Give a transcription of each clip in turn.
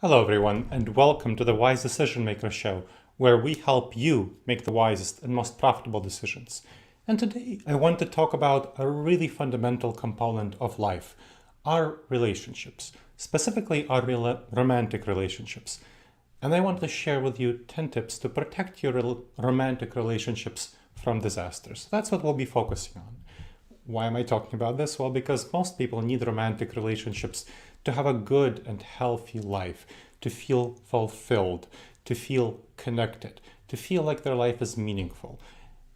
Hello everyone, and welcome to the Wise Decision Maker Show, where we help you make the wisest and most profitable decisions. And today I want to talk about a really fundamental component of life, our relationships, specifically our romantic relationships. And I want to share with you 10 tips to protect your romantic relationships from disasters. That's what we'll be focusing on. Why am I talking about this? Well, because most people need romantic relationships to have a good and healthy life, to feel fulfilled, to feel connected, to feel like their life is meaningful.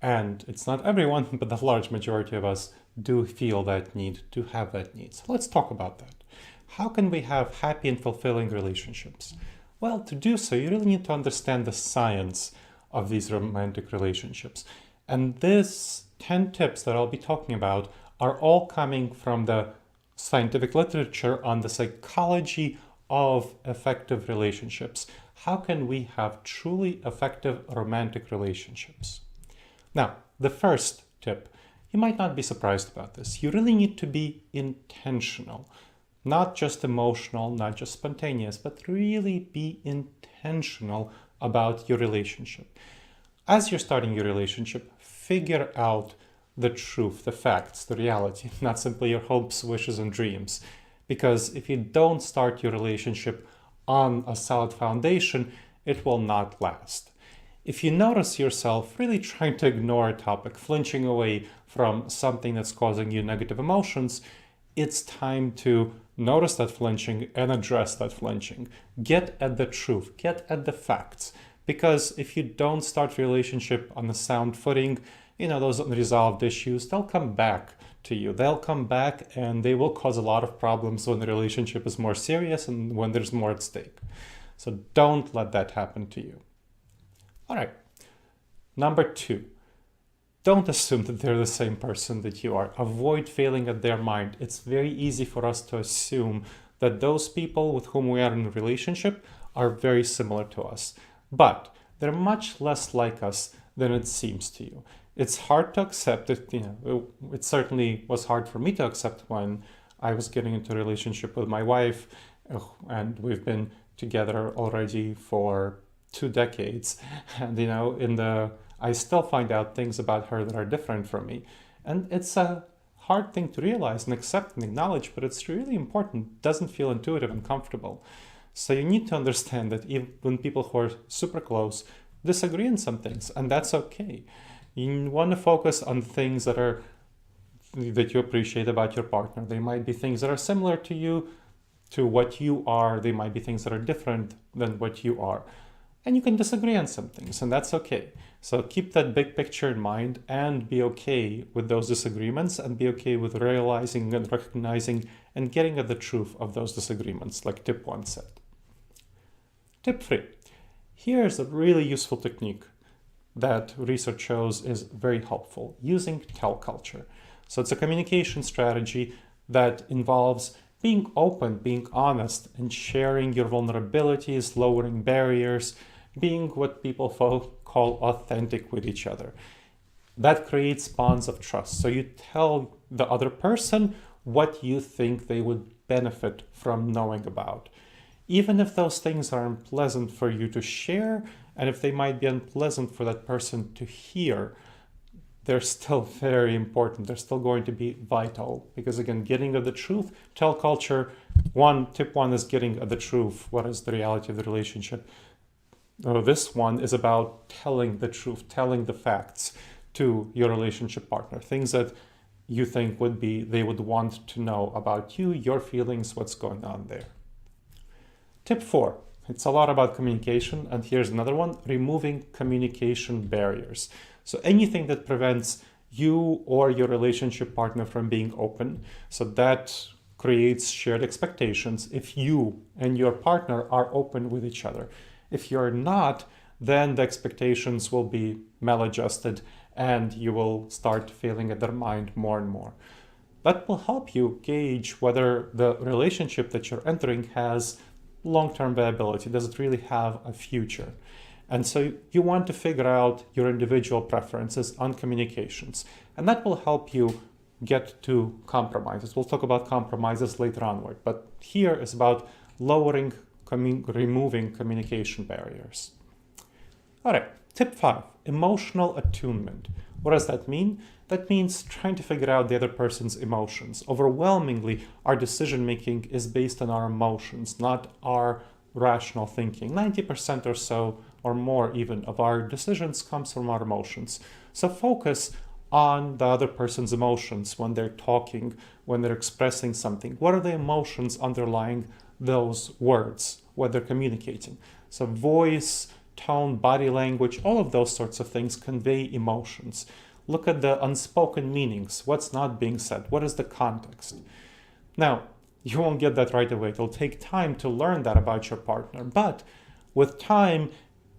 And it's not everyone, but the large majority of us do feel that need, to have that need. So let's talk about that. How can we have happy and fulfilling relationships? Well, to do so, you really need to understand the science of these romantic relationships. And these 10 tips that I'll be talking about are all coming from the scientific literature on the psychology of effective relationships. How can we have truly effective romantic relationships? Now, the first tip, you might not be surprised about this. You really need to be intentional, not just emotional, not just spontaneous, but really be intentional about your relationship. As you're starting your relationship, figure out the truth, the facts, the reality, not simply your hopes, wishes, and dreams. Because if you don't start your relationship on a solid foundation, it will not last. If you notice yourself really trying to ignore a topic, flinching away from something that's causing you negative emotions, it's time to notice that flinching and address that flinching. Get at the truth, get at the facts. Because if you don't start your relationship on a sound footing, those unresolved issues, they'll come back to you. They'll come back and they will cause a lot of problems when the relationship is more serious and when there's more at stake. So don't let that happen to you. All right. Number 2, don't assume that they're the same person that you are. Avoid failing at their mind. It's very easy for us to assume that those people with whom we are in a relationship are very similar to us. But they're much less like us than it seems to you. It's hard to accept it. It certainly was hard for me to accept when I was getting into a relationship with my wife, and we've been together already for 2 decades. And I still find out things about her that are different from me, and it's a hard thing to realize and accept and acknowledge. But it's really important. It doesn't feel intuitive and comfortable. So you need to understand that even people who are super close disagree on some things, and that's okay. You want to focus on things that you appreciate about your partner. They might be things that are similar to you, to what you are. They might be things that are different than what you are. And you can disagree on some things, and that's okay. So keep that big picture in mind and be okay with those disagreements, and be okay with realizing and recognizing and getting at the truth of those disagreements, like tip 1 said. Tip 3. Here's a really useful technique that research shows is very helpful, using tell culture. So it's a communication strategy that involves being open, being honest, and sharing your vulnerabilities, lowering barriers, being what people call authentic with each other. That creates bonds of trust. So you tell the other person what you think they would benefit from knowing about. Even if those things are unpleasant for you to share, and if they might be unpleasant for that person to hear, they're still very important. They're still going to be vital. Because again, getting at the truth, tell culture, tip 1 is getting at the truth. What is the reality of the relationship? This one is about telling the truth, telling the facts to your relationship partner. Things that you think they would want to know about you, your feelings, what's going on there. Tip 4. It's a lot about communication, and here's another one: removing communication barriers. So anything that prevents you or your relationship partner from being open, so that creates shared expectations if you and your partner are open with each other. If you're not, then the expectations will be maladjusted and you will start feeling at their mind more and more. That will help you gauge whether the relationship that you're entering has long-term viability. Does it really have a future? And so you want to figure out your individual preferences on communications, and that will help you get to compromises. We'll talk about compromises later onward, but here is about lowering removing communication barriers. All right, tip 5, emotional attunement. What does that mean? That means trying to figure out the other person's emotions. Overwhelmingly, our decision making is based on our emotions, not our rational thinking. 90% or so, or more even, of our decisions comes from our emotions. So focus on the other person's emotions when they're talking, when they're expressing something. What are the emotions underlying those words, what they're communicating? So voice, tone, body language, all of those sorts of things convey emotions. Look at the unspoken meanings. What's not being said? What is the context? Now, you won't get that right away. It'll take time to learn that about your partner. But with time,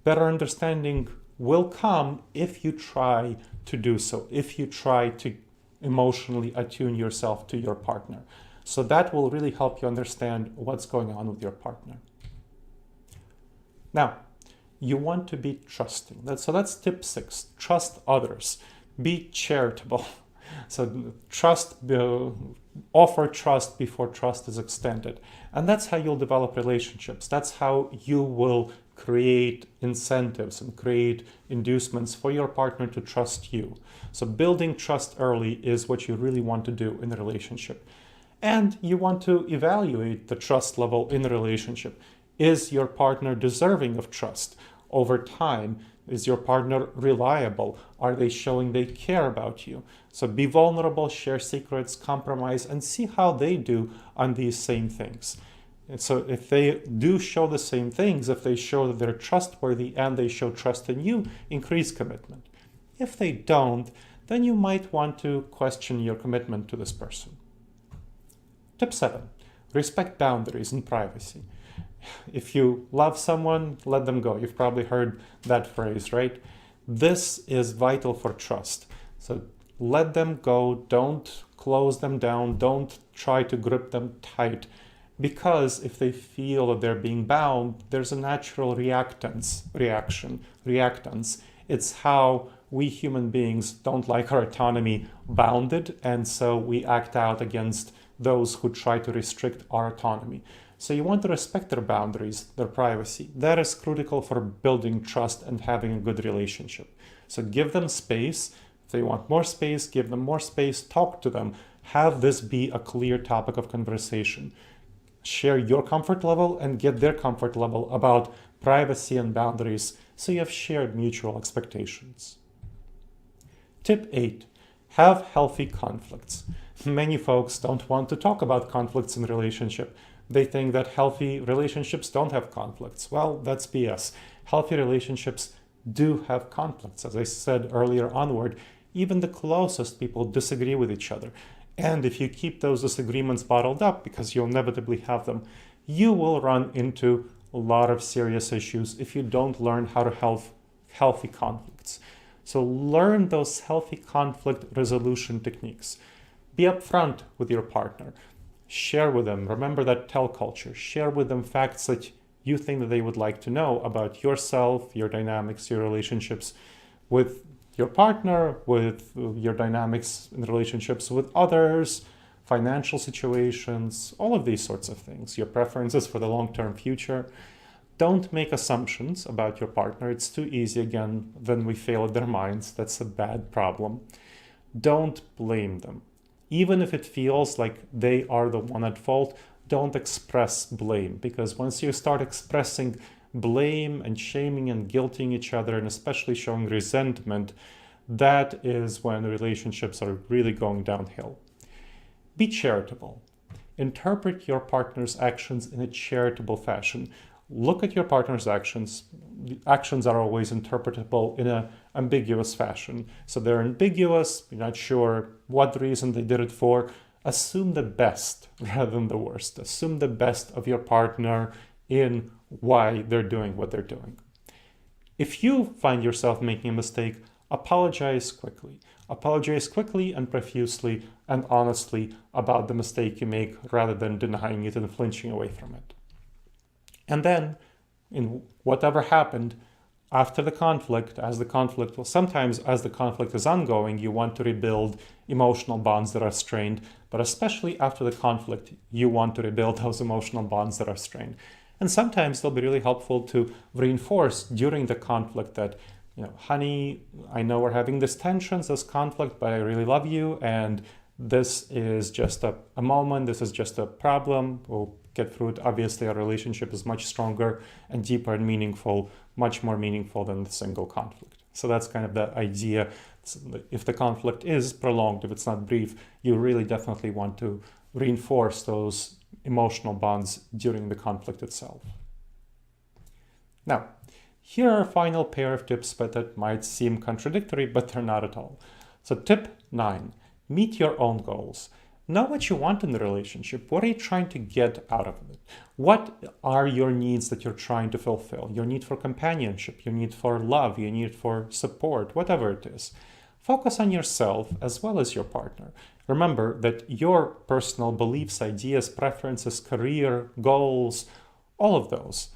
better understanding will come if you try to do so, if you try to emotionally attune yourself to your partner. So that will really help you understand what's going on with your partner. Now, you want to be trusting. So that's tip 6, trust others. Be charitable. So offer trust before trust is extended. And that's how you'll develop relationships. That's how you will create incentives and create inducements for your partner to trust you. So building trust early is what you really want to do in a relationship. And you want to evaluate the trust level in a relationship. Is your partner deserving of trust over time? Is your partner reliable? Are they showing they care about you? So be vulnerable, share secrets, compromise, and see how they do on these same things. And so if they do show the same things, if they show that they're trustworthy and they show trust in you, increase commitment. If they don't, then you might want to question your commitment to this person. Tip 7, respect boundaries and privacy. If you love someone, let them go. You've probably heard that phrase, right? This is vital for trust. So let them go. Don't close them down. Don't try to grip them tight. Because if they feel that they're being bound, there's a natural reactance. It's how we human beings don't like our autonomy bounded, and so we act out against those who try to restrict our autonomy. So you want to respect their boundaries, their privacy. That is critical for building trust and having a good relationship. So give them space. If they want more space, give them more space. Talk to them. Have this be a clear topic of conversation. Share your comfort level and get their comfort level about privacy and boundaries, so you have shared mutual expectations. Tip 8, have healthy conflicts. Many folks don't want to talk about conflicts in a relationship. They think that healthy relationships don't have conflicts. Well, that's BS. Healthy relationships do have conflicts. As I said earlier onward, even the closest people disagree with each other. And if you keep those disagreements bottled up, because you'll inevitably have them, you will run into a lot of serious issues if you don't learn how to have healthy conflicts. So learn those healthy conflict resolution techniques. Be upfront with your partner. Share with them. Remember that tell culture. Share with them facts that you think that they would like to know about yourself, your dynamics, your relationships with your partner, with your dynamics in relationships with others, financial situations, all of these sorts of things, your preferences for the long-term future. Don't make assumptions about your partner. It's too easy, again, when we fail at their minds. That's a bad problem. Don't blame them. Even if it feels like they are the one at fault, don't express blame, because once you start expressing blame and shaming and guilting each other, and especially showing resentment, that is when relationships are really going downhill. Be charitable. Interpret your partner's actions in a charitable fashion. Look at your partner's actions. The actions are always interpretable in an ambiguous fashion. So they're ambiguous, you're not sure what reason they did it for. Assume the best rather than the worst. Assume the best of your partner in why they're doing what they're doing. If you find yourself making a mistake, apologize quickly. Apologize quickly and profusely and honestly about the mistake you make, rather than denying it and flinching away from it. And then, in whatever happened after the conflict, sometimes as the conflict is ongoing, you want to rebuild emotional bonds that are strained, but especially after the conflict, you want to rebuild those emotional bonds that are strained. And sometimes they'll be really helpful to reinforce during the conflict that, honey, I know we're having this tensions, this conflict, but I really love you. And this is just a moment. This is just a problem. We'll get through it. Obviously, our relationship is much stronger and deeper and meaningful, much more meaningful than the single conflict. So that's kind of the idea. If the conflict is prolonged, if it's not brief, you really definitely want to reinforce those emotional bonds during the conflict itself. Now, here are a final pair of tips that might seem contradictory, but they're not at all. So tip 9, meet your own goals. Know what you want in the relationship. What are you trying to get out of it? What are your needs that you're trying to fulfill? Your need for companionship, your need for love, your need for support, whatever it is. Focus on yourself as well as your partner. Remember that your personal beliefs, ideas, preferences, career, goals, all of those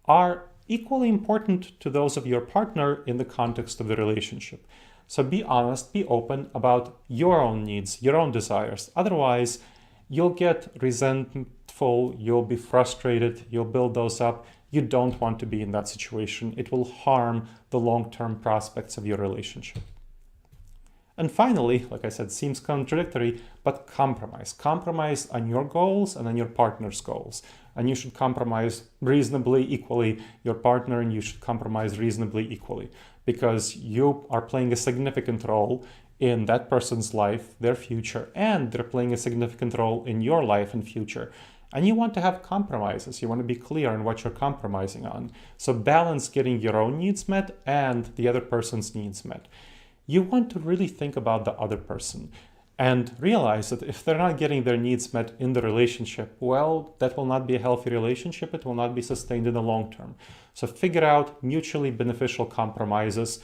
are equally important to those of your partner in the context of the relationship. So be honest, be open about your own needs, your own desires. Otherwise, you'll get resentful, you'll be frustrated, you'll build those up. You don't want to be in that situation. It will harm the long-term prospects of your relationship. And finally, like I said, seems contradictory, but compromise. Compromise on your goals and on your partner's goals. And you should compromise reasonably equally. Your partner and you should compromise reasonably equally, because you are playing a significant role in that person's life, their future, and they're playing a significant role in your life and future. And you want to have compromises. You want to be clear on what you're compromising on. So balance getting your own needs met and the other person's needs met. You want to really think about the other person and realize that if they're not getting their needs met in the relationship, well, that will not be a healthy relationship. It will not be sustained in the long term. So figure out mutually beneficial compromises.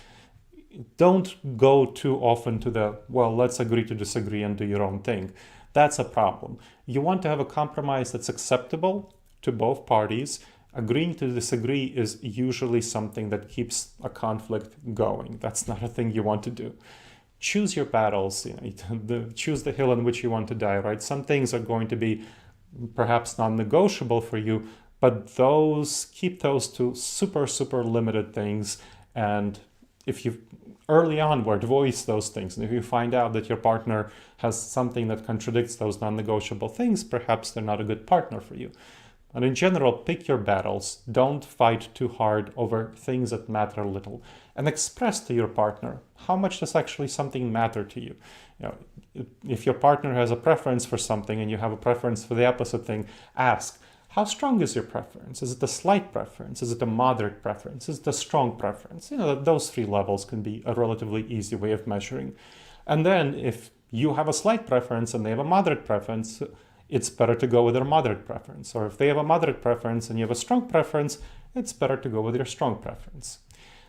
Don't go too often to the, well, let's agree to disagree and do your own thing. That's a problem. You want to have a compromise that's acceptable to both parties. Agreeing to disagree is usually something that keeps a conflict going. That's not a thing you want to do. Choose your battles, choose the hill on which you want to die, right? Some things are going to be perhaps non-negotiable for you, but keep those to super, super limited things. And if you early onward voice those things, and if you find out that your partner has something that contradicts those non-negotiable things, perhaps they're not a good partner for you. And in general, pick your battles. Don't fight too hard over things that matter little. And express to your partner, how much does actually something matter to you? If your partner has a preference for something and you have a preference for the opposite thing, ask, how strong is your preference? Is it a slight preference? Is it a moderate preference? Is it a strong preference? Those 3 levels can be a relatively easy way of measuring. And then if you have a slight preference and they have a moderate preference, it's better to go with their moderate preference. Or if they have a moderate preference and you have a strong preference, it's better to go with your strong preference.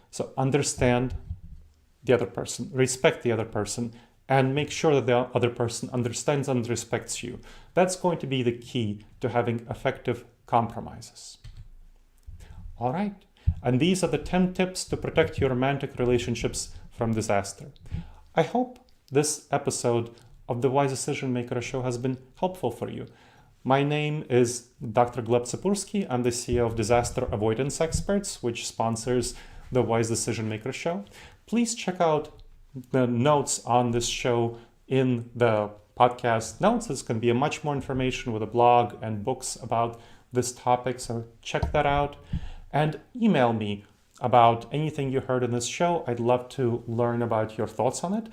So understand the other person, respect the other person, and make sure that the other person understands and respects you. That's going to be the key to having effective compromises. All right. And these are the 10 tips to protect your romantic relationships from disaster. I hope this episode of the Wise Decision Maker Show has been helpful for you. My name is Dr. Gleb Tsipursky. I'm the CEO of Disaster Avoidance Experts, which sponsors the Wise Decision Maker Show. Please check out the notes on this show in the podcast notes. There's going to be much more information with a blog and books about this topic, so check that out. And email me about anything you heard in this show. I'd love to learn about your thoughts on it.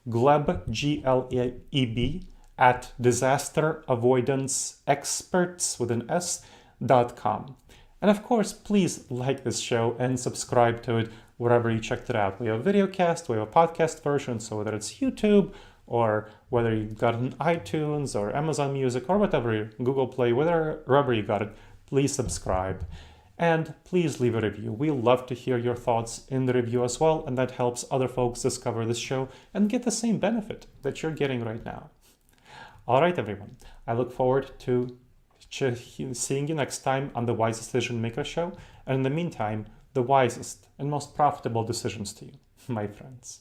Gleb, Gleb, at disasteravoidanceexperts.com. And of course, please like this show and subscribe to it wherever you checked it out. We have a video cast, we have a podcast version, so whether it's YouTube or whether you got it in iTunes or Amazon Music or whatever, Google Play, wherever you got it, please subscribe. And please leave a review. We love to hear your thoughts in the review as well, and that helps other folks discover this show and get the same benefit that you're getting right now. All right, everyone. I look forward to seeing you next time on the Wise Decision Maker Show. And in the meantime, the wisest and most profitable decisions to you, my friends.